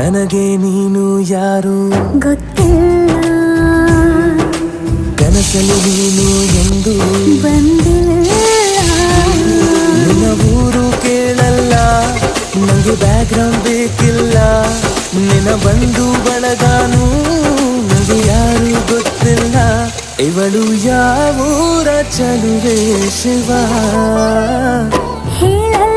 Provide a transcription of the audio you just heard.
ನನಗೆ ನೀನು ಯಾರು ಗೊತ್ತಿಲ್ಲ, ಕನಸಲ್ಲಿ ನೀನು ಎಂದು ಬಂದಿಲ್ಲ. ನಿನ್ನ ಊರು ಕೇಳಲ್ಲ, ನಂಗೆ ಬ್ಯಾಕ್ಗ್ರೌಂಡ್ ಬೇಕಿಲ್ಲ. ನಿನ್ನ ಬಂಧು ಬಳಗಾನು ನಂಗೆ ಯಾರು ಗೊತ್ತಿಲ್ಲ. ಇವಳು ಯಾವೂರ ಚಲುವೆ ಶಿವ ಹೇಳಲ್ಲ